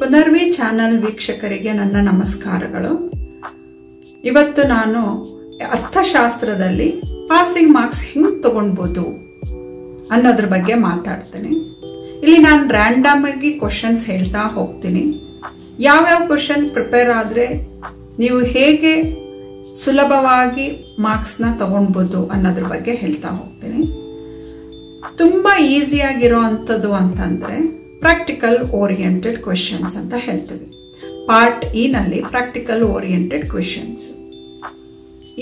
Punarvi channel ವೀಕ್ಷಕರಿಗೆ ನನ್ನ ನಮಸ್ಕಾರಗಳು. ಇವತ್ತು ನಾನು ಅರ್ಥಶಾಸ್ತ್ರದಲ್ಲಿ ಪಾಸಿಂಗ್ ಮಾರ್ಕ್ಸ್ ಹೆಂಗೆ ತಗೊಳ್ಬೋದು ಅನ್ನೋದ್ರ ಬಗ್ಗೆ ಮಾತಾಡ್ತೀನಿ. ಇಲ್ಲಿ ನಾನು ರ್ಯಾಂಡಮ್ ಆಗಿ ಕ್ವಶನ್ಸ್ ಹೇಳ್ತಾ ಹೋಗ್ತೀನಿ. ಯಾವ್ಯಾವ ಕ್ವಶನ್ ಪ್ರಿಪೇರ್ ಆದರೆ ನೀವು ಹೇಗೆ ಸುಲಭವಾಗಿ ಮಾರ್ಕ್ಸ್ನ ತಗೊಳ್ಬೋದು ಅನ್ನೋದ್ರ ಬಗ್ಗೆ ಹೇಳ್ತಾ ಹೋಗ್ತೀನಿ. ತುಂಬ ಈಸಿಯಾಗಿರೋ ಅಂಥದ್ದು ಅಂತಂದರೆ ಪ್ರಾಕ್ಟಿಕಲ್ ಓರಿಯೆಂಟೆಡ್ ಕ್ವೆಶನ್ಸ್ ಅಂತ ಹೇಳ್ತೀವಿ. ಪಾರ್ಟ್ ನಲ್ಲಿ ಪ್ರಾಕ್ಟಿಕಲ್ ಓರಿಯೆಂಟೆಡ್ ಕ್ವೆಶನ್ಸ್.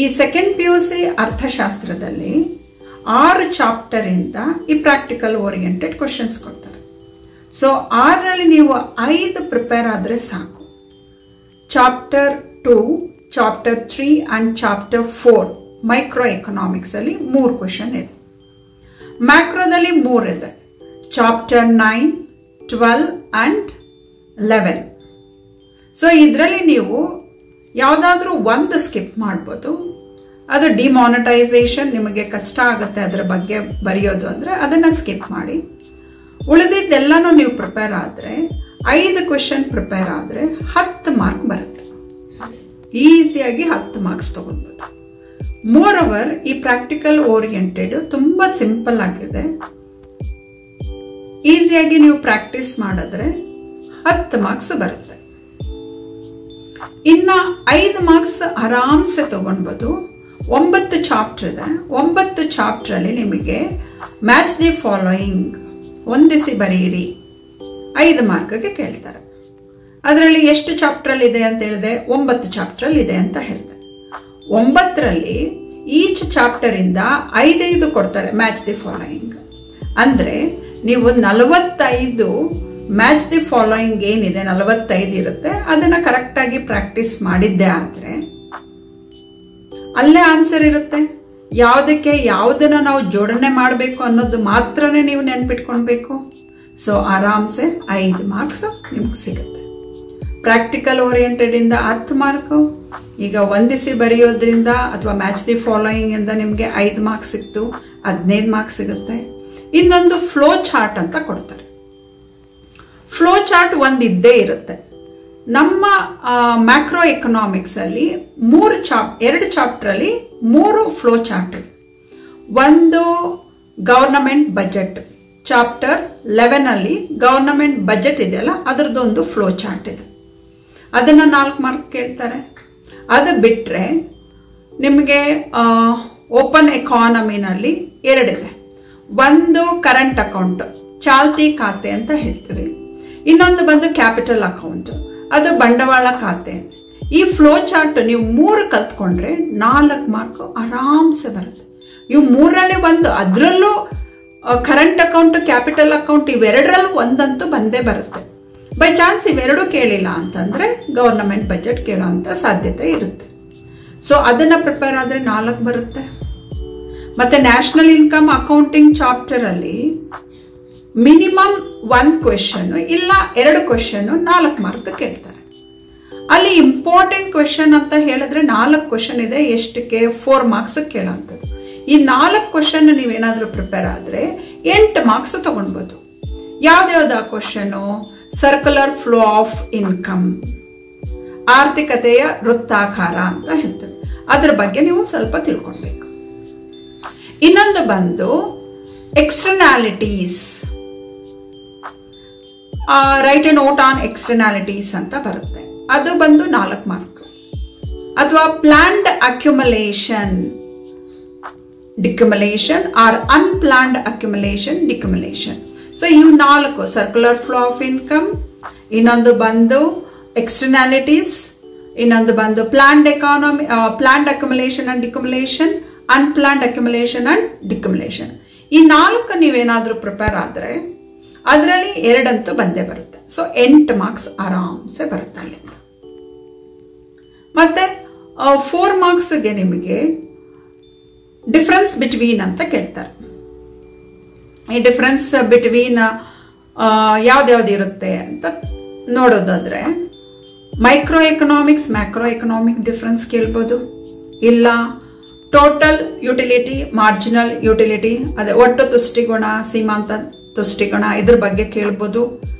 ಈ 2nd PUC ಅರ್ಥಶಾಸ್ತ್ರದಲ್ಲಿ 6 ಚಾಪ್ಟರ್ ಇಂದ ಈ ಪ್ರಾಕ್ಟಿಕಲ್ ಓರಿಯೆಂಟೆಡ್ ಕ್ವೆಶನ್ಸ್ ಕೊಡ್ತಾರೆ. ಸೊ 6ರಲ್ಲಿ ನೀವು 5 ಪ್ರಿಪೇರ್ ಆದರೆ ಸಾಕು. Chapter 2, chapter 3 and chapter 4 micro economics ಅಲ್ಲಿ 3 ಕ್ವೆಶನ್ ಇದೆ. ಮ್ಯಾಕ್ರೋದಲ್ಲಿ 3 ಇದೆ. Chapter 9, 12 and 11. ಸೊ ಇದರಲ್ಲಿ ನೀವು ಯಾವುದಾದ್ರೂ ಒಂದು ಸ್ಕಿಪ್ ಮಾಡ್ಬೋದು. ಅದು ಡಿಮಾನಿಟೈಸೇಷನ್ ನಿಮಗೆ ಕಷ್ಟ ಆಗುತ್ತೆ ಅದರ ಬಗ್ಗೆ ಬರೆಯೋದು ಅಂದರೆ ಅದನ್ನು ಸ್ಕಿಪ್ ಮಾಡಿ. ಉಳಿದಿದ್ದೆಲ್ಲನೂ ನೀವು ಪ್ರಿಪೇರ್ ಆದರೆ 5 ಕ್ವೆಶನ್ ಪ್ರಿಪೇರ್ ಆದರೆ 10 ಮಾರ್ಕ್ ಬರುತ್ತೆ. ಈಸಿಯಾಗಿ 10 ಮಾರ್ಕ್ಸ್ ತಗೊಳ್ಬೋದು. ಮೋರ್ ಓವರ್ ಈ ಪ್ರಾಕ್ಟಿಕಲ್ ಓರಿಯೆಂಟೆಡ್ ತುಂಬ ಸಿಂಪಲ್ ಆಗಿದೆ. ಈಸಿಯಾಗಿ ನೀವು ಪ್ರಾಕ್ಟೀಸ್ ಮಾಡಿದ್ರೆ 10 ಮಾರ್ಕ್ಸ್ ಬರುತ್ತೆ. ಇನ್ನ 5 ಮಾರ್ಕ್ಸ್ ಆರಾಮ್ಸೆ ತಗೊಳ್ಬೋದು. 9 ಚಾಪ್ಟರ್ ಇದೆ. 9 ಚಾಪ್ಟರ್ ಅಲ್ಲಿ ನಿಮಗೆ ಮ್ಯಾಚ್ ದಿ ಫಾಲೋಯಿಂಗ್ ಹೊಂದಿಸಿ ಬರೆಯಿರಿ 5 ಮಾರ್ಕ್ಗೆ ಕೇಳ್ತಾರೆ. ಅದರಲ್ಲಿ ಎಷ್ಟು ಚಾಪ್ಟರ್ ಅಲ್ಲಿ ಇದೆ ಅಂತ ಹೇಳಿದೆ? 9 ಚಾಪ್ಟರ್ ಅಲ್ಲಿ ಇದೆ ಅಂತ ಹೇಳ್ತಾರೆ. 9ರಲ್ಲಿ ಈಚ್ ಚಾಪ್ಟರ್ ಇಂದ 5 ಕೊಡ್ತಾರೆ ಮ್ಯಾಚ್ ದಿ ಫಾಲೋಯಿಂಗ್. ಅಂದ್ರೆ ನೀವು 45 ಮ್ಯಾಚ್ ದಿ ಫಾಲೋಯಿಂಗ್ ಏನಿದೆ 45 ಇರುತ್ತೆ. ಅದನ್ನ ಕರೆಕ್ಟ್ ಆಗಿ ಪ್ರಾಕ್ಟೀಸ್ ಮಾಡಿದ್ದೆ ಆದ್ರೆ ಅಲ್ಲೇ ಆನ್ಸರ್ ಇರುತ್ತೆ. ಯಾವುದಕ್ಕೆ ಯಾವುದನ್ನ ನಾವು ಜೋಡಣೆ ಮಾಡಬೇಕು ಅನ್ನೋದು ಮಾತ್ರನೇ ನೀವು ನೆನ್ಪಿಟ್ಕೊಳ್ಬೇಕು. ಸೊ ಆರಾಮ್ಸೆ 5 ಮಾರ್ಕ್ಸ್ ನಿಮ್ಗೆ ಸಿಗುತ್ತೆ. ಪ್ರಾಕ್ಟಿಕಲ್ ಓರಿಯೆಂಟೆಡ್ ಇಂದ 10 ಮಾರ್ಕ್. ಈಗ ಹೊಂದಿಸಿ ಬರೆಯೋದ್ರಿಂದ ಅಥವಾ ಮ್ಯಾಚ್ ದಿ ಫಾಲೋಯಿಂಗ್ ಇಂದ ನಿಮಗೆ 5 ಮಾರ್ಕ್ಸ್ ಸಿಕ್ತು, 15 ಮಾರ್ಕ್ಸ್ ಸಿಗುತ್ತೆ. ಇನ್ನೊಂದು ಫ್ಲೋ ಚಾರ್ಟ್ ಅಂತ ಕೊಡ್ತಾರೆ. ಫ್ಲೋ ಚಾರ್ಟ್ ಒಂದಿದ್ದೇ ಇರುತ್ತೆ. ನಮ್ಮ ಮ್ಯಾಕ್ರೋ ಎಕನಾಮಿಕ್ಸ್ ಅಲ್ಲಿ 2 ಚಾಪ್ಟರ್ ಅಲ್ಲಿ 3 ಫ್ಲೋ ಚಾರ್ಟ್ ಇದೆ. ಒಂದು ಗವರ್ನಮೆಂಟ್ ಬಜೆಟ್, ಚಾಪ್ಟರ್ 11 ಅಲ್ಲಿ ಗವರ್ನಮೆಂಟ್ ಬಜೆಟ್ ಇದೆಯಲ್ಲ ಅದರದ್ದೊಂದು ಫ್ಲೋ ಚಾರ್ಟ್ ಇದೆ. ಅದನ್ನ 4 ಮಾರ್ಕ್ ಕೇಳ್ತಾರೆ. ಅದು ಬಿಟ್ರೆ ನಿಮಗೆ ಓಪನ್ ಎಕಾನಮಿನಲ್ಲಿ 2 ಇದೆ. ಒಂದು ಕರೆಂಟ್ ಅಕೌಂಟ್, ಚಾಲ್ತಿ ಖಾತೆ ಅಂತ ಹೇಳ್ತೀವಿ. ಇನ್ನೊಂದು ಬಂದು ಕ್ಯಾಪಿಟಲ್ ಅಕೌಂಟ್, ಅದು ಬಂಡವಾಳ ಖಾತೆ. ಈ ಫ್ಲೋ ಚಾರ್ಟ್ ನೀವು 3 ಕಲ್ತ್ಕೊಂಡ್ರೆ 4 ಮಾರ್ಕ್ ಆರಾಮ್ಸೆ ಬರುತ್ತೆ. ಇವು 3ರಲ್ಲಿ ಒಂದು, ಅದರಲ್ಲೂ ಕರೆಂಟ್ ಅಕೌಂಟ್, ಕ್ಯಾಪಿಟಲ್ ಅಕೌಂಟ್ ಇವೆರಡರಲ್ಲೂ ಒಂದಂತೂ ಬಂದೇ ಬರುತ್ತೆ. ಬೈ ಚಾನ್ಸ್ ಇವೆರಡೂ ಕೇಳಿಲ್ಲ ಅಂತಂದ್ರೆ ಗವರ್ನಮೆಂಟ್ ಬಜೆಟ್ ಕೇಳೋ ಅಂತ ಸಾಧ್ಯತೆ ಇರುತ್ತೆ. ಸೊ ಅದನ್ನ ಪ್ರಿಪೇರ್ ಆದ್ರೆ 4 ಬರುತ್ತೆ. ಮತ್ತೆ ನ್ಯಾಷನಲ್ ಇನ್ಕಮ್ ಅಕೌಂಟಿಂಗ್ ಚಾಪ್ಟರ್ ಅಲ್ಲಿ ಮಿನಿಮಮ್ 1 ಕ್ವೆಶನ್ ಇಲ್ಲ 2 ಕ್ವೆಶನ್ 4 ಮಾರ್ಕ್ ಕೇಳ್ತಾರೆ. ಅಲ್ಲಿ ಇಂಪಾರ್ಟೆಂಟ್ ಕ್ವೆಶನ್ ಅಂತ ಹೇಳಿದ್ರೆ 4 ಕ್ವೆಶನ್ ಇದೆ. ಎಷ್ಟಕ್ಕೆ? 4 ಮಾರ್ಕ್ಸ್ ಕೇಳೋಂಥದ್ದು. ಈ 4 ಕ್ವೆಶನ್ ನೀವೇನಾದ್ರೂ ಪ್ರಿಪೇರ್ ಆದ್ರೆ 8 ಮಾರ್ಕ್ಸ್ ತಗೊಳ್ಬೋದು. ಯಾವ್ದ್ಯಾವ್ದು ಆ question? Circular flow of income, ಆರ್ಥಿಕತೆಯ ವೃತ್ತಾಕಾರ ಅಂತ ಹೇಳ್ತೇವೆ. ಅದ್ರ ಬಗ್ಗೆ ನೀವು ಸ್ವಲ್ಪ ತಿಳ್ಕೊಳ್ಬೇಕು. ಇನ್ನೊಂದು ಬಂದು externalities, write a note on externalities ಅಂತ ಬರುತ್ತೆ. ಅದು ಬಂದು 4 ಮಾರ್ಕ್. ಅಥವಾ planned accumulation, decumulation or unplanned accumulation, decumulation. So ಇವು 4 ಸರ್ಕ್ಯುಲರ್ ಫ್ಲೋ ಆಫ್ ಇನ್ಕಮ್, ಇನ್ನೊಂದು ಬಂದು ಎಕ್ಸ್ಟರ್ನಾಲಿಟೀಸ್, ಇನ್ನೊಂದು ಬಂದು planned economy, planned accumulation and decumulation, unplanned accumulation and decumulation. ಈ 4 ನೀವೇನಾದ್ರೂ ಪ್ರಿಪೇರ್ ಆದ್ರೆ ಅದರಲ್ಲಿ 2 ಅಂತೂ ಬಂದೇ ಬರುತ್ತೆ. ಸೊ 8 ಮಾರ್ಕ್ಸ್ ಆರಾಮ್ಸೆ ಬರುತ್ತೆ ಅಲ್ಲಿಂದ. ಮತ್ತೆ 4 ಮಾರ್ಕ್ಸ್ಗೆ ನಿಮಗೆ ಡಿಫ್ರೆನ್ಸ್ ಬಿಟ್ವೀನ್ ಅಂತ ಕೇಳ್ತಾರೆ. ಈ ಡಿಫ್ರೆನ್ಸ್ ಬಿಟ್ವೀನ್ ಯಾವ್ದ್ಯಾವ್ದು ಇರುತ್ತೆ ಅಂತ ನೋಡೋದಾದ್ರೆ micro economics, macro economic difference ಕೇಳ್ಬೋದು. ಇಲ್ಲ ಟೋಟಲ್ ಯುಟಿಲಿಟಿ, ಮಾರ್ಜಿನಲ್ ಯುಟಿಲಿಟಿ, ಅದೇ ಒಟ್ಟು ತುಷ್ಟಿಗುಣ, ಸೀಮಾಂತ ತುಷ್ಟಿಗುಣ, ಇದ್ರ ಬಗ್ಗೆ ಕೇಳ್ಬೋದು.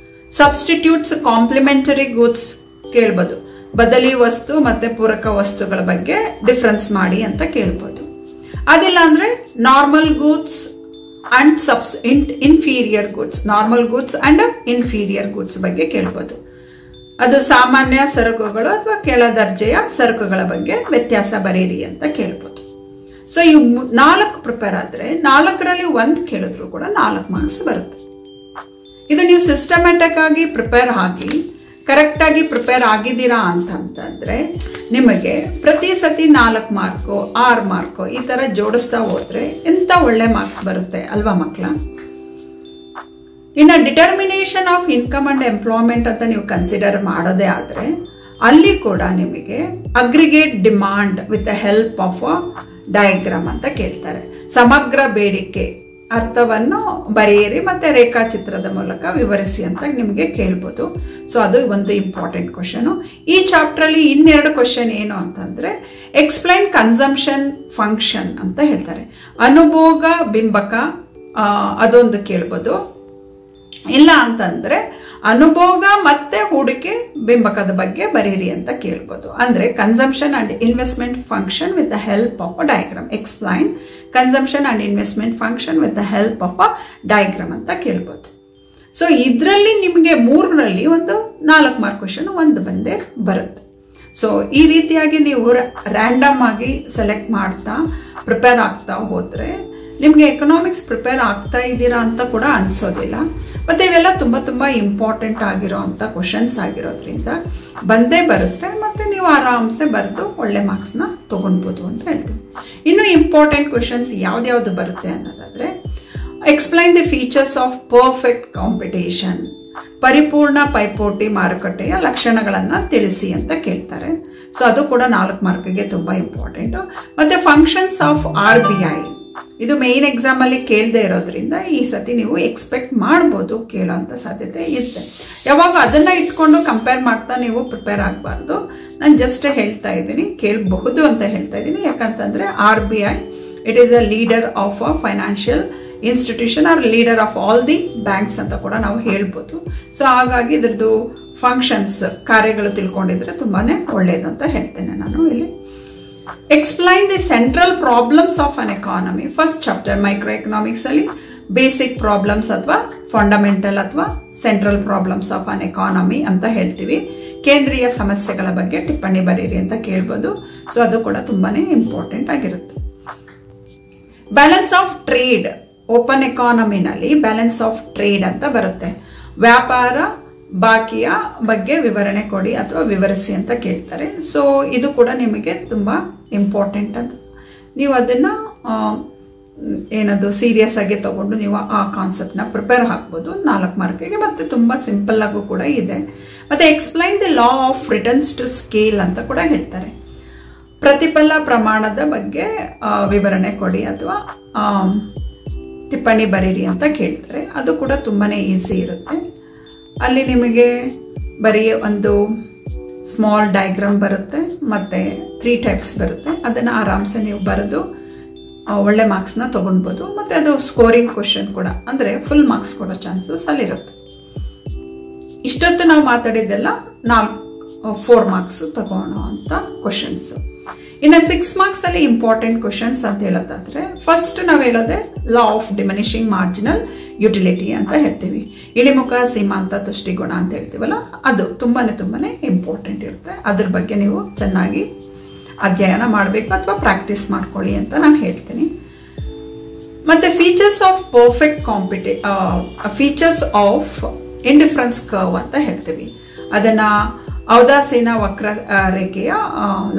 ಸಬ್ಸ್ಟಿಟ್ಯೂಟ್ಸ್ ಕಾಂಪ್ಲಿಮೆಂಟರಿ ಗೂಡ್ಸ್ ಕೇಳ್ಬೋದು. ಬದಲಿ ವಸ್ತು ಮತ್ತೆ ಪೂರಕ ವಸ್ತುಗಳ ಬಗ್ಗೆ ಡಿಫ್ರೆನ್ಸ್ ಮಾಡಿ ಅಂತ ಕೇಳ್ಬೋದು. ಅದಿಲ್ಲ ಅಂದ್ರೆ normal goods and inferior goods, normal goods and inferior goods ಬಗ್ಗೆ ಕೇಳ್ಬೋದು. ಅದು ಸಾಮಾನ್ಯ ಸರಕುಗಳು ಅಥವಾ ಕೆಳ ದರ್ಜೆಯ ಸರಕುಗಳ ಬಗ್ಗೆ ವ್ಯತ್ಯಾಸ ಬರೀರಿ ಅಂತ ಕೇಳ್ಬೋದು. ಸೊ ಈ 4 ಪ್ರಿಪೇರ್ ಆದ್ರೆ 4ರಲ್ಲಿ 1 ಕೇಳಿದ್ರು ಕೂಡ 4 ಮಾರ್ಕ್ಸ್ ಬರುತ್ತೆ. ಇದು ನೀವು ಸಿಸ್ಟಮ್ಯಾಟಿಕ್ ಆಗಿ ಪ್ರಿಪೇರ್ ಆಗಿ ಕರೆಕ್ಟ್ ಆಗಿ ಪ್ರಿಪೇರ್ ಆಗಿದ್ದೀರಾ ಅಂತಂದ್ರೆ ನಿಮಗೆ ಪ್ರತಿ ಸತಿ 4 ಮಾರ್ಕು 6 ಮಾರ್ಕು ಈ ತರ ಜೋಡಿಸ್ತಾ ಹೋದ್ರೆ ಎಂತ ಒಳ್ಳೆ ಮಾರ್ಕ್ಸ್ ಬರುತ್ತೆ ಅಲ್ವಾ ಮಕ್ಕಳ. ಇನ್ನು determination of income and employment ಅಂತ ನೀವು ಕನ್ಸಿಡರ್ ಮಾಡೋದೇ ಆದ್ರೆ ಅಲ್ಲಿ ಕೂಡ ನಿಮಗೆ aggregate demand with the help of a diagram ಅಂತ ಕೇಳ್ತಾರೆ. ಸಮಗ್ರ ಬೇಡಿಕೆ ಅರ್ಥವನ್ನು ಬರೆಯಿರಿ ಮತ್ತೆ ರೇಖಾಚಿತ್ರದ ಮೂಲಕ ವಿವರಿಸಿ ಅಂತ ನಿಮಗೆ ಕೇಳ್ಬೋದು. ಸೊ ಅದು ಒಂದು ಇಂಪಾರ್ಟೆಂಟ್ ಕ್ವಶನ್. ಈ ಚಾಪ್ಟರ್ ಅಲ್ಲಿ ಇನ್ನೆರಡು ಕ್ವಶನ್ ಏನು ಅಂತಂದ್ರೆ ಎಕ್ಸ್ಪ್ಲೈನ್ ಕನ್ಸಂಪ್ಷನ್ ಫಂಕ್ಷನ್ ಅಂತ ಹೇಳ್ತಾರೆ. ಅನುಭೋಗ ಬಿಂಬಕ ಅದೊಂದು ಕೇಳ್ಬೋದು. ಇಲ್ಲ ಅಂತಂದ್ರೆ ಅನುಭೋಗ ಮತ್ತೆ ಹೂಡಿಕೆ ಬಿಂಬಕದ ಬಗ್ಗೆ ಬರೀರಿ ಅಂತ ಕೇಳ್ಬೋದು. ಅಂದ್ರೆ consumption and investment function with the help of a diagram. Explain consumption and investment function with the help of a diagram ಅಂತ ಕೇಳ್ಬೋದು. ಸೊ ಇದರಲ್ಲಿ ನಿಮಗೆ 3ರಲ್ಲಿ ಒಂದು 4 ಮಾರ್ಕ್ ಕ್ವಶನ್ ಒಂದು ಬಂದೇ ಬರುತ್ತೆ. ಸೊ ಈ ರೀತಿಯಾಗಿ ನೀವು ರ್ಯಾಂಡಮ್ ಆಗಿ ಸೆಲೆಕ್ಟ್ ಮಾಡ್ತಾ ಪ್ರಿಪೇರ್ ಆಗ್ತಾ ಹೋದ್ರೆ ನಿಮಗೆ ಎಕನಾಮಿಕ್ಸ್ ಪ್ರಿಪೇರ್ ಆಗ್ತಾ ಇದ್ದೀರಾ ಅಂತ ಕೂಡ ಅನ್ಸೋದಿಲ್ಲ. ಮತ್ತೆ ಇವೆಲ್ಲ ತುಂಬಾ ಇಂಪಾರ್ಟೆಂಟ್ ಆಗಿರೋಂಥ ಕ್ವಶನ್ಸ್ ಆಗಿರೋದ್ರಿಂದ ಬಂದೇ ಬರುತ್ತೆ. ಮತ್ತೆ ನೀವು ಆರಾಮ್ಸೆ ಬರೆದು ಒಳ್ಳೆ ಮಾರ್ಕ್ಸ್ನ ತಗೊಳ್ಬೋದು ಅಂತ ಹೇಳ್ತೀವಿ. ಇನ್ನು ಇಂಪಾರ್ಟೆಂಟ್ ಕ್ವಶನ್ಸ್ ಯಾವ್ದು ಬರುತ್ತೆ ಅನ್ನೋದಾದ್ರೆ explain the features of perfect competition, ಪರಿಪೂರ್ಣ ಪೈಪೋಟಿ ಮಾರುಕಟ್ಟೆಯ ಲಕ್ಷಣಗಳನ್ನ ತಿಳಿಸಿ ಅಂತ ಕೇಳ್ತಾರೆ. ಸೊ ಅದು ಕೂಡ 4 ಮಾರ್ಕ್ಗೆ ತುಂಬಾ ಇಂಪಾರ್ಟೆಂಟ್. ಮತ್ತೆ ಫಂಕ್ಷನ್ಸ್ ಆಫ್ RBI ಇದು ಮೇನ್ ಎಕ್ಸಾಮ್ ಅಲ್ಲಿ ಕೇಳದೆ ಇರೋದ್ರಿಂದ ಈ ಸತಿ ನೀವು ಎಕ್ಸ್ಪೆಕ್ಟ್ ಮಾಡ್ಬೋದು, ಕೇಳೋಂಥ ಸಾಧ್ಯತೆ ಇದೆ. ಯಾವಾಗ ಅದನ್ನ ಇಟ್ಕೊಂಡು ಕಂಪೇರ್ ಮಾಡ್ತಾ ನೀವು ಪ್ರಿಪೇರ್ ಆಗಬಾರ್ದು. ನಾನು ಜಸ್ಟ್ ಹೇಳ್ತಾ ಇದ್ದೀನಿ, ಕೇಳಬಹುದು ಅಂತ ಹೇಳ್ತಾ ಇದ್ದೀನಿ. ಯಾಕಂತಂದ್ರೆ RBI it is a leader of a financial institution or leader of all the banks ಅಂತ ಕೂಡ ನಾವು ಹೇಳ್ಬೋದು. ಸೊ ಹಾಗಾಗಿ ಇದ್ರದ್ದು ಫಂಕ್ಷನ್ಸ್ ಕಾರ್ಯಗಳು ತಿಳ್ಕೊಂಡಿದ್ರೆ ತುಂಬಾನೇ ಒಳ್ಳೇದು ಅಂತ ಹೇಳ್ತೇನೆ ನಾನು ಇಲ್ಲಿ. Explain the central problems of an economy. First chapter micro economics ಅಲ್ಲಿ ಬೇಸಿಕ್ ಪ್ರಾಬ್ಲಮ್ಸ್ ಅಥವಾ ಫಂಡಮೆಂಟಲ್ ಅಥವಾ central problems of an economy ಅಂತ ಹೇಳ್ತೀವಿ. ಕೇಂದ್ರೀಯ ಸಮಸ್ಯೆಗಳ ಬಗ್ಗೆ ಟಿಪ್ಪಣಿ ಬರೀರಿ ಅಂತ ಕೇಳ್ಬೋದು. ಸೊ ಅದು ಕೂಡ ತುಂಬಾನೇ ಇಂಪಾರ್ಟೆಂಟ್ ಆಗಿರುತ್ತೆ. ಬ್ಯಾಲೆನ್ಸ್ ಆಫ್ ಟ್ರೇಡ್, ಓಪನ್ ಎಕಾನಮಿನಲ್ಲಿ ಬ್ಯಾಲೆನ್ಸ್ ಆಫ್ ಟ್ರೇಡ್ ಅಂತ ಬರುತ್ತೆ. ವ್ಯಾಪಾರ ಬಾಕಿಯ ಬಗ್ಗೆ ವಿವರಣೆ ಕೊಡಿ ಅಥವಾ ವಿವರಿಸಿ ಅಂತ ಕೇಳ್ತಾರೆ. ಸೊ ಇದು ಕೂಡ ನಿಮಗೆ ತುಂಬಾ ಇಂಪಾರ್ಟೆಂಟ್ ಅಂತ ನೀವು ಅದನ್ನ ಏನದು ಸೀರಿಯಸ್ ಆಗಿ ತಗೊಂಡು ನೀವು ಆ ಕಾನ್ಸೆಪ್ಟ್ ನ ಪ್ರಿಪೇರ್ ಹಾಕ್ಬೋದು 4 ಮಾರ್ಕಿಗೆ. ಮತ್ತೆ ತುಂಬಾ ಸಿಂಪಲ್ ಆಗು ಕೂಡ ಇದೆ. ಮತ್ತೆ explain the law of returns to scale ಅಂತ ಕೂಡ ಹೇಳ್ತಾರೆ. ಪ್ರತಿಫಲ ಪ್ರಮಾಣದ ಬಗ್ಗೆ ವಿವರಣೆ ಕೊಡಿ ಅಥವಾ ಟಿಪ್ಪಣಿ ಬರೀರಿ ಅಂತ ಕೇಳ್ತಾರೆ. ಅದು ಕೂಡ ತುಂಬಾನೇ ಈಸಿ ಇರುತ್ತೆ. ಅಲ್ಲಿ ನಿಮಗೆ ಬರೀ ಒಂದು ಸ್ಮಾಲ್ ಡಯಾಗ್ರಾಮ್ ಬರುತ್ತೆ ಮತ್ತೆ 3 ಟೈಪ್ಸ್ ಬರುತ್ತೆ. ಅದನ್ನ ಆರಾಮ್ಸೆ ನೀವು ಬರೆದು ಒಳ್ಳೆ ಮಾರ್ಕ್ಸ್ನ ತಗೊಳ್ಬೋದು. ಮತ್ತೆ ಅದು ಸ್ಕೋರಿಂಗ್ ಕ್ವಶನ್ ಕೂಡ ಅಂದ್ರೆ ಫುಲ್ ಮಾರ್ಕ್ಸ್ ಕೊಡೋ ಚಾನ್ಸಸ್ ಅಲ್ಲಿರುತ್ತೆ. ಇಷ್ಟೊತ್ತು ನಾವು ಮಾತಾಡಿದ್ದೆಲ್ಲ 4 ಮಾರ್ಕ್ಸ್ ತಗೊಳ್ಳೋ ಅಂತ ಕ್ವಶನ್ಸ್. ಇನ್ನು 6 ಮಾರ್ಕ್ಸ್ ಅಲ್ಲಿ ಇಂಪಾರ್ಟೆಂಟ್ ಕ್ವಶನ್ಸ್ ಅಂತ ಹೇಳೋದಾದ್ರೆ ಫಸ್ಟ್ ನಾವು ಹೇಳೋದೆ law of diminishing marginal utility ಅಂತ ಹೇಳ್ತೀವಿ. ಇಳಿಮುಖ ಸೀಮಾಂತ ತುಷ್ಟಿಗುಣ ಅಂತ ಹೇಳ್ತೀವಲ್ಲ, ಅದು ತುಂಬಾನೇ ಇಂಪಾರ್ಟೆಂಟ್ ಇರುತ್ತೆ. ಅದ್ರ ಬಗ್ಗೆ ನೀವು ಚೆನ್ನಾಗಿ ಅಧ್ಯಯನ ಮಾಡಬೇಕು ಅಥವಾ ಪ್ರಾಕ್ಟೀಸ್ ಮಾಡ್ಕೊಳ್ಳಿ ಅಂತ ನಾನು ಹೇಳ್ತೀನಿ. ಮತ್ತೆ features of perfect features of indifference curve ಅಂತ ಹೇಳ್ತೀವಿ. ಅದನ್ನ ಔದಾಸೀನ ವಕ್ರ ರೇಖೆಯ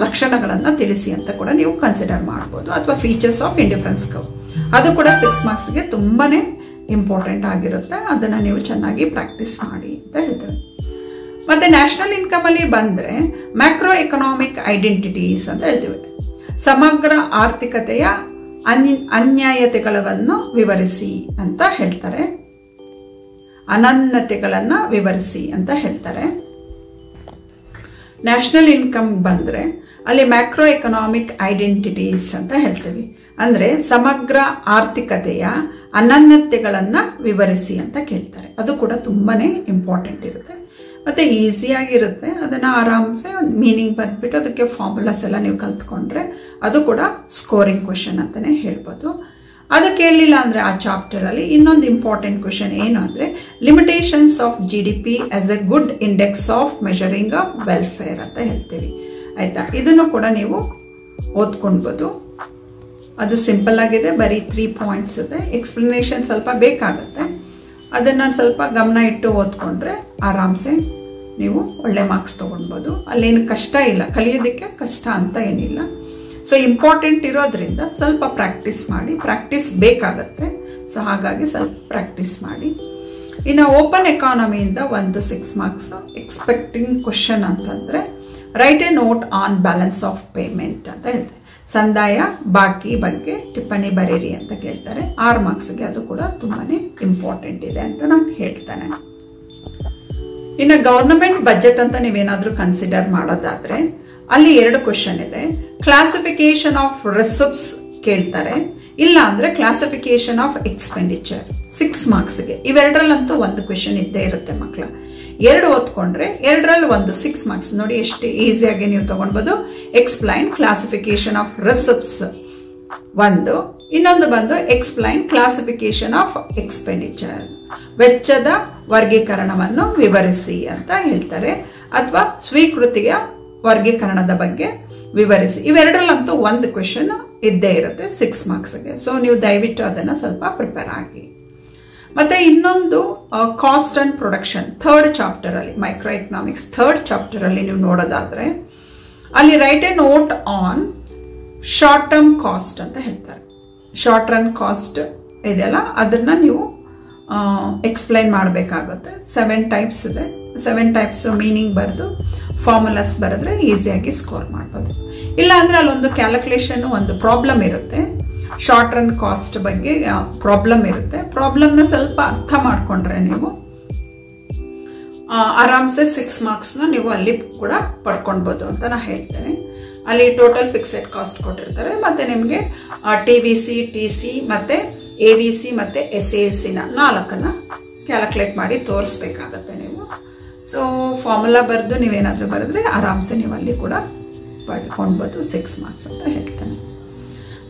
ಲಕ್ಷಣಗಳನ್ನ ತಿಳಿಸಿ ಅಂತ ಕೂಡ ನೀವು ಕನ್ಸಿಡರ್ ಮಾಡಬಹುದು. ಅಥವಾ ಫೀಚರ್ಸ್ ಆಫ್ ಇಂಡಿಫರೆನ್ಸ್ ಕರ್ವ್ ಅದು ಕೂಡ 6 ಮಾರ್ಕ್ಸ್ಗೆ ತುಂಬಾನೇ ಇಂಪಾರ್ಟೆಂಟ್ ಆಗಿರುತ್ತೆ. ಅದನ್ನ ನೀವು ಚೆನ್ನಾಗಿ ಪ್ರಾಕ್ಟೀಸ್ ಮಾಡಿ ಅಂತ ಹೇಳ್ತೇವೆ. ಮತ್ತೆ ನ್ಯಾಷನಲ್ ಇನ್ಕಮ್ ಅಲ್ಲಿ ಬಂದ್ರೆ ಮ್ಯಾಕ್ರೋ ಎಕನಾಮಿಕ್ ಐಡೆಂಟಿಟೀಸ್ ಅಂತ ಹೇಳ್ತೀವಿ. ಸಮಗ್ರ ಆರ್ಥಿಕತೆಯ ಅನ್ಯಾಯತೆಗಳನ್ನು ವಿವರಿಸಿ ಅಂತ ಹೇಳ್ತಾರೆ. ಅನನ್ಯತೆಗಳನ್ನ ವಿವರಿಸಿ ಅಂತ ಹೇಳ್ತಾರೆ. ನ್ಯಾಷನಲ್ ಇನ್ಕಮ್ ಬಂದ್ರೆ ಅಲ್ಲಿ ಮ್ಯಾಕ್ರೋ ಎಕನಾಮಿಕ್ ಐಡೆಂಟಿಟೀಸ್ ಅಂತ ಹೇಳ್ತೀವಿ. ಅಂದ್ರೆ ಸಮಗ್ರ ಆರ್ಥಿಕತೆಯ ಅನನ್ಯತೆಗಳನ್ನು ವಿವರಿಸಿ ಅಂತ ಕೇಳ್ತಾರೆ. ಅದು ಕೂಡ ತುಂಬಾನೇ ಇಂಪಾರ್ಟೆಂಟ್ ಇರುತ್ತೆ ಮತ್ತು ಈಸಿಯಾಗಿರುತ್ತೆ. ಅದನ್ನು ಆರಾಮ್ಸೆ ಒಂದು ಮೀನಿಂಗ್ ಬರೆದ್ಬಿಟ್ಟು ಅದಕ್ಕೆ ಫಾರ್ಮುಲಾಸ್ ಎಲ್ಲ ನೀವು ಕಲ್ತ್ಕೊಂಡ್ರೆ ಅದು ಕೂಡ ಸ್ಕೋರಿಂಗ್ ಕ್ವೆಶನ್ ಅಂತಲೇ ಹೇಳ್ಬೋದು. ಅದು ಕೇಳಲಿಲ್ಲ ಅಂದರೆ ಆ ಚಾಪ್ಟರಲ್ಲಿ ಇನ್ನೊಂದು ಇಂಪಾರ್ಟೆಂಟ್ ಕ್ವೆಶನ್ ಏನು ಅಂದರೆ limitations of GDP as A good index of measuring of welfare ಅಂತ ಹೇಳ್ತೀವಿ. ಆಯಿತಾ, ಇದನ್ನು ಕೂಡ ನೀವು ಓದ್ಕೊಳ್ಬೋದು. ಅದು ಸಿಂಪಲ್ ಆಗಿದೆ, ಬರೀ 3 ಪಾಯಿಂಟ್ಸ್ ಇದೆ. ಎಕ್ಸ್ಪ್ಲನೇಷನ್ ಸ್ವಲ್ಪ ಬೇಕಾಗುತ್ತೆ, ಅದನ್ನು ಸ್ವಲ್ಪ ಗಮನ ಇಟ್ಟು ಓದ್ಕೊಂಡ್ರೆ ಆರಾಮ್ಸೆ ನೀವು ಒಳ್ಳೆ ಮಾರ್ಕ್ಸ್ ತೊಗೊಳ್ಬೋದು. ಅಲ್ಲೇನು ಕಷ್ಟ ಇಲ್ಲ, ಕಲಿಯೋದಕ್ಕೆ ಕಷ್ಟ ಅಂತ ಏನಿಲ್ಲ. ಸೊ ಇಂಪಾರ್ಟೆಂಟ್ ಇರೋದ್ರಿಂದ ಸ್ವಲ್ಪ ಪ್ರಾಕ್ಟೀಸ್ ಮಾಡಿ, ಪ್ರಾಕ್ಟೀಸ್ ಬೇಕಾಗತ್ತೆ. ಸೊ ಹಾಗಾಗಿ ಸ್ವಲ್ಪ ಪ್ರಾಕ್ಟೀಸ್ ಮಾಡಿ. ಇನ್ನು ಓಪನ್ ಎಕಾನಮಿಯಿಂದ ಒಂದು 6 ಮಾರ್ಕ್ಸ್ ಎಕ್ಸ್ಪೆಕ್ಟಿಂಗ್ ಕ್ವಶನ್ ಅಂತಂದರೆ right a note on balance of payment ಅಂತ ಹೇಳ್ತಾರೆ. ಸಂದಾಯ ಬಾಕಿ ಬಗ್ಗೆ ಟಿಪ್ಪಣಿ ಬರೀರಿ ಅಂತ ಕೇಳ್ತಾರೆ. 6 ಮಾರ್ಕ್ಸ್ಗೆ ಅದು ಕೂಡ ತುಂಬಾ ಇಂಪಾರ್ಟೆಂಟ್ ಇದೆ ಅಂತ ನಾನು ಹೇಳ್ತೇನೆ. ಇನ್ನು ಗವರ್ನಮೆಂಟ್ ಬಜೆಟ್ ಅಂತ ನೀವೇನಾದರೂ ಕನ್ಸಿಡರ್ ಮಾಡೋದಾದ್ರೆ ಅಲ್ಲಿ 2 ಕ್ವಶನ್ ಇದೆ. ಕ್ಲಾಸಿಫಿಕೇಶನ್ ಆಫ್ ರಿಸಿಪ್ಟ್ಸ್ ಕೇಳ್ತಾರೆ, ಇಲ್ಲ ಅಂದ್ರೆ ಕ್ಲಾಸಿಫಿಕೇಶನ್ ಆಫ್ ಎಕ್ಸ್ಪೆಂಡಿಚರ್ 6 ಮಾರ್ಕ್ಸ್ಗೆ. ಇವೆರಡರಲ್ಲಂತೂ ಒಂದು ಕ್ವಶನ್ ಇದ್ದೇ ಇರುತ್ತೆ ಮಕ್ಕಳ. 2 ಓದ್ಕೊಂಡ್ರೆ 2ರಲ್ಲಿ ಒಂದು 6 ಮಾರ್ಕ್ಸ್. ನೋಡಿ ಎಷ್ಟು ಈಸಿಯಾಗಿ ನೀವು ತಗೊಳ್ಬೋದು. ಎಕ್ಸ್ಪ್ಲೈನ್ ಕ್ಲಾಸಿಫಿಕೇಶನ್ ಆಫ್ ರಿಸಿಪ್ಟ್ಸ್ ಒಂದು, ಇನ್ನೊಂದು ಬಂದು ಎಕ್ಸ್ಪ್ಲೈನ್ ಕ್ಲಾಸಿಫಿಕೇಶನ್ ಆಫ್ ಎಕ್ಸ್ಪೆಂಡಿಚರ್, ವೆಚ್ಚದ ವರ್ಗೀಕರಣವನ್ನು ವಿವರಿಸಿ ಅಂತ ಹೇಳ್ತಾರೆ, ಅಥವಾ ಸ್ವೀಕೃತಿಯ ವರ್ಗೀಕರಣದ ಬಗ್ಗೆ ವಿವರಿಸಿ. ಇವೆರಡರಲ್ಲಂತೂ ಒಂದು ಕ್ವೆಶನ್ ಇದ್ದೇ ಇರುತ್ತೆ 6 ಮಾರ್ಕ್ಸ್ಗೆ. ಸೊ ನೀವು ದಯವಿಟ್ಟು ಅದನ್ನು ಸ್ವಲ್ಪ ಪ್ರಿಪೇರ್ ಆಗಿ. ಮತ್ತೆ ಇನ್ನೊಂದು cost and production 3rd chapter ಅಲ್ಲಿ, ಮೈಕ್ರೋ ಎಕನಾಮಿಕ್ಸ್ 3rd ಚಾಪ್ಟರ್ ಅಲ್ಲಿ ನೀವು ನೋಡೋದಾದ್ರೆ ಅಲ್ಲಿ right a note on short term cost ಅಂತ ಹೇಳ್ತಾರೆ. ಶಾರ್ಟ್ ರನ್ ಕಾಸ್ಟ್ ಇದೆಯಲ್ಲ, ಅದನ್ನ ನೀವು ಎಕ್ಸ್ಪ್ಲೈನ್ ಮಾಡಬೇಕಾಗುತ್ತೆ. 7 ಟೈಪ್ಸ್ ಇದೆ. 7 ಟೈಪ್ಸ್ ಮೀನಿಂಗ್ ಬರೆದು ಫಾರ್ಮುಲಾಸ್ ಬರೆದ್ರೆ ಈಸಿಯಾಗಿ ಸ್ಕೋರ್ ಮಾಡ್ಬೋದು. ಇಲ್ಲ ಅಂದ್ರೆ ಅಲ್ಲೊಂದು ಕ್ಯಾಲ್ಕುಲೇಷನ್, ಒಂದು ಪ್ರಾಬ್ಲಮ್ ಇರುತ್ತೆ. ಶಾರ್ಟ್ ರನ್ ಕಾಸ್ಟ್ ಬಗ್ಗೆ ಪ್ರಾಬ್ಲಮ್ ಇರುತ್ತೆ. ಪ್ರಾಬ್ಲಮ್ನ ಸ್ವಲ್ಪ ಅರ್ಥ ಮಾಡ್ಕೊಂಡ್ರೆ ನೀವು ಆರಾಮ್ಸೆ 6 ಮಾರ್ಕ್ಸ್ನ ನೀವು ಅಲ್ಲಿ ಕೂಡ ಪಡ್ಕೊಳ್ಬೋದು ಅಂತ ನಾನು ಹೇಳ್ತೇನೆ. ಅಲ್ಲಿ ಟೋಟಲ್ ಫಿಕ್ಸೆಡ್ ಕಾಸ್ಟ್ ಕೊಟ್ಟಿರ್ತಾರೆ, ಮತ್ತೆ ನಿಮಗೆ TVC, TC ಮತ್ತೆ AVC ಮತ್ತೆ SAC 4ನ್ನ ಕ್ಯಾಲ್ಕುಲೇಟ್ ಮಾಡಿ ತೋರಿಸ್ಬೇಕಾಗತ್ತೆ ನೀವು. ಸೊ ಫಾರ್ಮುಲಾ ಬರೆದು ನೀವೇನಾದರೂ ಬರೆದ್ರೆ ಆರಾಮ್ಸೆ ನೀವು ಅಲ್ಲಿ ಕೂಡ ಪಡ್ಕೊಳ್ಬೋದು 6 ಮಾರ್ಕ್ಸ್ ಅಂತ ಹೇಳ್ತೇನೆ.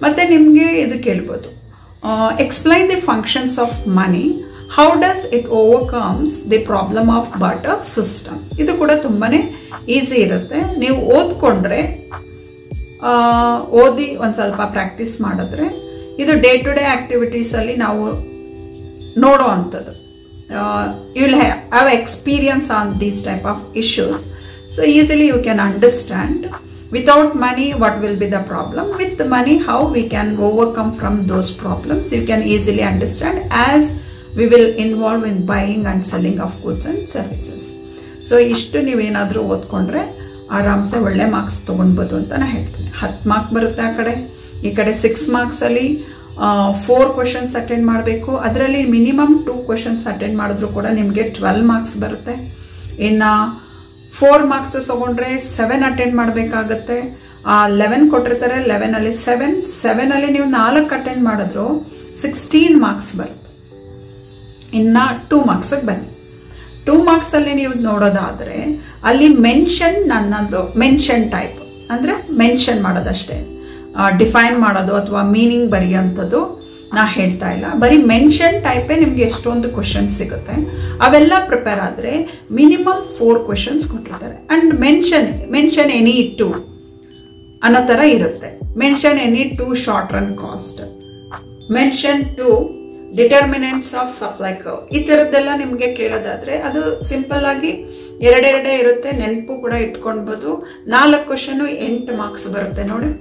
ಮತ್ತೆ ನಿಮಗೆ ಇದು ಕೇಳ್ಬೋದು, explain the functions of money, how does it overcomes the problem of barter system. ಇದು ಕೂಡ ತುಂಬಾನೇ ಈಸಿ ಇರುತ್ತೆ. ನೀವು ಓದ್ಕೊಂಡ್ರೆ ಓದಿ ಒಂದು ಸ್ವಲ್ಪ ಪ್ರಾಕ್ಟೀಸ್ ಮಾಡಿದ್ರೆ ಇದು ಡೇ ಟು ಡೇ ಆಕ್ಟಿವಿಟೀಸ್ ಅಲ್ಲಿ ನಾವು ನೋಡೋ ಅಂಥದ್ದು. You will have experience on these type of issues. So easily you can understand. Without money, what will be the problem? With money, how we can overcome from those problems? You can easily understand as we will involve in buying and selling of goods and services. So, ಇಷ್ಟು ನೀವೇನಾದರೂ ಓದ್ಕೊಂಡ್ರೆ ಆರಾಮ್ಸೆ ಒಳ್ಳೆ marks ತೊಗೊಳ್ಬೋದು ಅಂತ ನಾನು ಹೇಳ್ತೀನಿ. 10 mark ಬರುತ್ತೆ ಆ ಕಡೆ. ಈ ಕಡೆ 6 ಮಾರ್ಕ್ಸಲ್ಲಿ 4 ಕ್ವೆಶನ್ಸ್ ಅಟೆಂಡ್ ಮಾಡಬೇಕು. ಅದರಲ್ಲಿ ಮಿನಿಮಮ್ 2 ಕ್ವೆಶನ್ಸ್ ಅಟೆಂಡ್ ಮಾಡಿದ್ರು ಕೂಡ ನಿಮಗೆ 12 ಮಾರ್ಕ್ಸ್ ಬರುತ್ತೆ. ಇನ್ನು 4 ಮಾರ್ಕ್ಸ್ ತಗೊಂಡ್ರೆ 7 ಅಟೆಂಡ್ ಮಾಡಬೇಕಾಗತ್ತೆ. 11 ಕೊಟ್ಟಿರ್ತಾರೆ, 11ಅಲ್ಲಿ 7 ನೀವು 4 ಅಟೆಂಡ್ ಮಾಡಿದ್ರು 16 ಮಾರ್ಕ್ಸ್ ಬರುತ್ತೆ. ಇನ್ನು 2 ಮಾರ್ಕ್ಸ್ಗೆ ಬನ್ನಿ. 2 ಮಾರ್ಕ್ಸಲ್ಲಿ ನೀವು ನೋಡೋದಾದರೆ ಅಲ್ಲಿ ಮೆನ್ಷನ್, ನನ್ನದು ಮೆನ್ಷನ್ ಟೈಪ್ ಅಂದರೆ ಮೆನ್ಷನ್ ಮಾಡೋದಷ್ಟೇ, ಡಿಫೈನ್ ಮಾಡೋದು ಅಥವಾ ಮೀನಿಂಗ್ ಬರೆಯೋಂಥದ್ದು ನಾ ಹೇಳ್ತಾ ಇಲ್ಲ. ಬರೀ ಮೆನ್ಷನ್ ಟೈಪೇ ನಿಮ್ಗೆ ಎಷ್ಟೊಂದು ಕ್ವಶನ್ಸ್ ಸಿಗುತ್ತೆ. ಅವೆಲ್ಲ ಪ್ರಿಪೇರ್ ಆದರೆ ಮಿನಿಮಮ್ 4 ಕ್ವಶನ್ಸ್ ಕೊಟ್ಟಿರ್ತಾರೆ. ಅಂಡ್ ಮೆನ್ಷನ್ ಎನಿ 2 ಅನ್ನೋ ಥರ ಇರುತ್ತೆ. Mention any 2 short run cost, mention 2 determinants of supply curve. ಈ ಥರದ್ದೆಲ್ಲ ನಿಮಗೆ ಕೇಳೋದಾದ್ರೆ ಅದು ಸಿಂಪಲ್ ಆಗಿ 2 ಇರುತ್ತೆ. ನೆನಪು ಕೂಡ ಇಟ್ಕೊಳ್ಬೋದು. 4 ಕ್ವಶನ್ 8 ಮಾರ್ಕ್ಸ್ ಬರುತ್ತೆ ನೋಡಿ.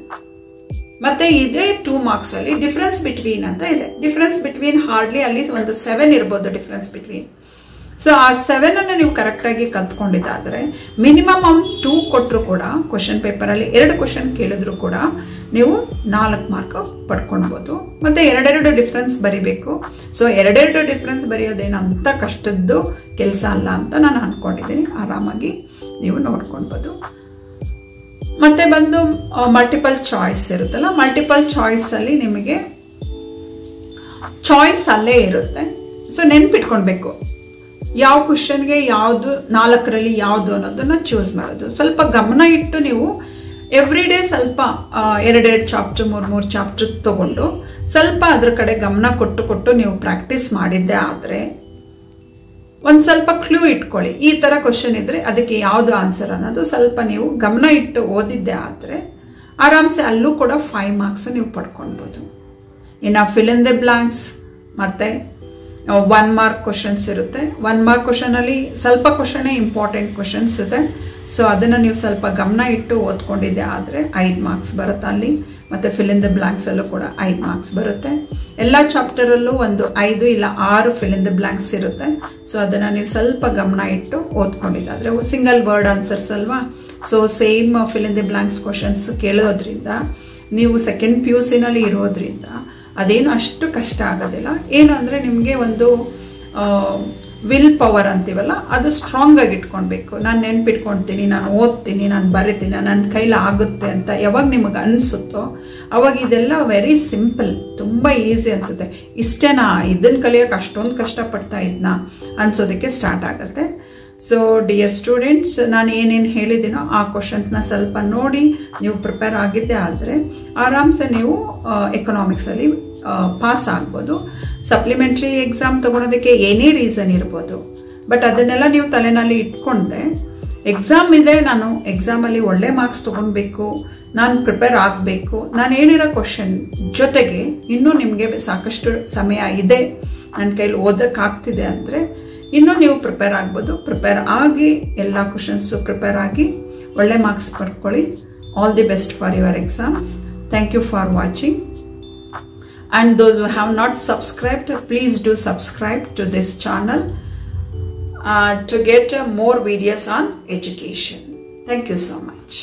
ಮತ್ತೆ ಇದೇ 2 ಮಾರ್ಕ್ಸ್ ಅಲ್ಲಿ ಡಿಫರೆನ್ಸ್ ಬಿಟ್ವೀನ್ ಅಂತ ಇದೆ. ಡಿಫರೆನ್ಸ್ ಬಿಟ್ವೀನ್ ಹಾರ್ಡ್ಲಿ ಅಲ್ಲಿ ಒಂದು 7 ಇರ್ಬೋದು ಡಿಫರೆನ್ಸ್ ಬಿಟ್ವೀನ್. ಸೊ ಆ 7 ಅನ್ನು ನೀವು ಕರೆಕ್ಟ್ ಆಗಿ ಕಲ್ತ್ಕೊಂಡಿದ್ದಾದ್ರೆ ಮಿನಿಮಮ್ 2 ಕೊಟ್ಟರು ಕೂಡ ಕ್ವಶನ್ ಪೇಪರ್ ಅಲ್ಲಿ 2 ಕ್ವಶನ್ ಕೇಳಿದ್ರು ಕೂಡ ನೀವು 4 ಮಾರ್ಕ್ ಪಡ್ಕೊಳ್ಬೋದು. ಮತ್ತೆ 2 ಡಿಫರೆನ್ಸ್ ಬರಿಬೇಕು. ಸೊ 2 ಡಿಫರೆನ್ಸ್ ಬರೆಯೋದೇನು ಅಂತ ಕಷ್ಟದ್ದು ಕೆಲಸ ಅಲ್ಲ ಅಂತ ನಾನು ಅನ್ಕೊಂಡಿದ್ದೀನಿ. ಆರಾಮಾಗಿ ನೀವು ನೋಡ್ಕೊಳ್ಬೋದು. ಮತ್ತೆ ಬಂದು ಮಲ್ಟಿಪಲ್ ಚಾಯ್ಸ್ ಇರುತ್ತಲ್ಲ, ಮಲ್ಟಿಪಲ್ ಚಾಯ್ಸ್ ಅಲ್ಲಿ ನಿಮಗೆ ಚಾಯ್ಸ್ ಅಲ್ಲೇ ಇರುತ್ತೆ. ಸೊ ನೆನ್ಪಿಟ್ಕೊಳ್ಬೇಕು ಯಾವ ಕ್ವಶನ್ಗೆ ಯಾವುದು 4ರಲ್ಲಿ ಯಾವುದು ಅನ್ನೋದನ್ನ ಚೂಸ್ ಮಾಡೋದು. ಸ್ವಲ್ಪ ಗಮನ ಇಟ್ಟು ನೀವು ಎವ್ರಿ ಡೇ ಸ್ವಲ್ಪ 2 ಚಾಪ್ಟರ್ 3 ಚಾಪ್ಟರ್ ತಗೊಂಡು ಸ್ವಲ್ಪ ಅದ್ರ ಕಡೆ ಗಮನ ಕೊಟ್ಟು ನೀವು ಪ್ರಾಕ್ಟೀಸ್ ಮಾಡಿದ್ದೆ ಆದರೆ ಒಂದು ಸ್ವಲ್ಪ ಕ್ಲೂ ಇಟ್ಕೊಳ್ಳಿ. ಈ ಥರ ಕ್ವಶನ್ ಇದ್ರೆ ಅದಕ್ಕೆ ಯಾವುದು ಆನ್ಸರ್ ಅನ್ನೋದು ಸ್ವಲ್ಪ ನೀವು ಗಮನ ಇಟ್ಟು ಓದಿದ್ದೆ ಆದರೆ ಆರಾಮ್ಸೆ ಅಲ್ಲೂ ಕೂಡ 5 ಮಾರ್ಕ್ಸ್ ನೀವು ಪಡ್ಕೊಳ್ಬೋದು. ಇನ್ನು ಫಿಲ್ ಇನ್ ದ ಬ್ಲಾಂಕ್ಸ್ ಮತ್ತು 1 ಮಾರ್ಕ್ ಕ್ವಶನ್ಸ್ ಇರುತ್ತೆ. 1 ಮಾರ್ಕ್ ಕ್ವಶನಲ್ಲಿ ಸ್ವಲ್ಪ ಕ್ವಶನೇ ಇಂಪಾರ್ಟೆಂಟ್ ಕ್ವಶನ್ಸ್ ಇದೆ. ಸೊ ಅದನ್ನು ನೀವು ಸ್ವಲ್ಪ ಗಮನ ಇಟ್ಟು ಓದ್ಕೊಂಡಿದ್ದೆ ಆದರೆ 5 ಮಾರ್ಕ್ಸ್ ಬರುತ್ತೆ ಅಲ್ಲಿ. ಮತ್ತು ಫಿಲ್ ಇನ್ ದ ಬ್ಲಾಂಕ್ಸಲ್ಲೂ ಕೂಡ 5 ಮಾರ್ಕ್ಸ್ ಬರುತ್ತೆ. ಎಲ್ಲ ಚಾಪ್ಟರಲ್ಲೂ ಒಂದು 5 ಇಲ್ಲ 6 ಫಿಲ್ ಇನ್ ದ ಬ್ಲಾಂಕ್ಸ್ ಇರುತ್ತೆ. ಸೊ ಅದನ್ನು ನೀವು ಸ್ವಲ್ಪ ಗಮನ ಇಟ್ಟು ಓದ್ಕೊಂಡಿದ್ದಾದರೆ ಸಿಂಗಲ್ ವರ್ಡ್ ಆನ್ಸರ್ಸ್ ಅಲ್ವಾ. So same fill in the blanks questions ಕೇಳೋದ್ರಿಂದ ನೀವು 2nd PUCನಲ್ಲಿ ಇರೋದ್ರಿಂದ ಅದೇನು ಅಷ್ಟು ಕಷ್ಟ ಆಗೋದಿಲ್ಲ. ಏನು ಅಂದರೆ ನಿಮಗೆ ಒಂದು ವಿಲ್ ಪವರ್ ಅಂತೀವಲ್ಲ ಅದು ಸ್ಟ್ರಾಂಗ್ ಆಗಿ ಇಟ್ಕೊಳ್ಬೇಕು. ನಾನು ನೆನ್ಪಿಟ್ಕೊಳ್ತೀನಿ, ನಾನು ಓದ್ತೀನಿ, ನಾನು ಬರಿತೀನಿ, ನನ್ನ ಕೈಲಿ ಆಗುತ್ತೆ ಅಂತ ಯಾವಾಗ ನಿಮಗೆ ಅನಿಸುತ್ತೋ ಅವಾಗ ಇದೆಲ್ಲ ವೆರಿ ಸಿಂಪಲ್, ತುಂಬ ಈಸಿ ಅನಿಸುತ್ತೆ. ಇಷ್ಟೇನಾ ಇದನ್ನು ಕಲಿಯೋಕೆ ಅಷ್ಟೊಂದು ಕಷ್ಟಪಡ್ತಾ ಇದ್ನಾ ಅನ್ಸೋದಕ್ಕೆ ಸ್ಟಾರ್ಟ್ ಆಗುತ್ತೆ. ಸೊ ಡಿಯರ್ ಸ್ಟೂಡೆಂಟ್ಸ್, ನಾನು ಏನೇನು ಹೇಳಿದ್ದೀನೋ ಆ ಕ್ವಶನ್ಸ್ನ ಸ್ವಲ್ಪ ನೋಡಿ ನೀವು ಪ್ರಿಪೇರ್ ಆಗಿದ್ದೆ ಆದರೆ ಆರಾಮ್ಸೆ ನೀವು ಎಕನಾಮಿಕ್ಸಲ್ಲಿ ಪಾಸ್ ಆಗ್ಬೋದು. ಸಪ್ಲಿಮೆಂಟ್ರಿ ಎಕ್ಸಾಮ್ ತೊಗೊಳೋದಕ್ಕೆ ಏನೇ ರೀಸನ್ ಇರ್ಬೋದು, ಬಟ್ ಅದನ್ನೆಲ್ಲ ನೀವು ತಲೆನಲ್ಲಿ ಇಟ್ಕೊಂಡೆ ಎಕ್ಸಾಮ್ ಇದೆ, ನಾನು ಎಕ್ಸಾಮಲ್ಲಿ ಒಳ್ಳೆ ಮಾರ್ಕ್ಸ್ ತೊಗೊಳ್ಬೇಕು, ನಾನು ಪ್ರಿಪೇರ್ ಆಗಬೇಕು, ನಾನು ಹೇಳಿರೋ ಕ್ವಶನ್ ಜೊತೆಗೆ ಇನ್ನೂ ನಿಮಗೆ ಸಾಕಷ್ಟು ಸಮಯ ಇದೆ, ನನ್ನ ಕೈಲಿ ಓದೋಕ್ಕಾಗ್ತಿದೆ ಅಂದರೆ ಇನ್ನೂ ನೀವು ಪ್ರಿಪೇರ್ ಆಗ್ಬೋದು. ಪ್ರಿಪೇರ್ ಆಗಿ ಎಲ್ಲ ಕ್ವಶನ್ಸು ಪ್ರಿಪೇರ್ ಆಗಿ ಒಳ್ಳೆ ಮಾರ್ಕ್ಸ್ ಪಡ್ಕೊಳ್ಳಿ. All the best for your exams. Thank you for watching. And those who have not subscribed, please do subscribe to this channel to get more videos on education. Thank you so much.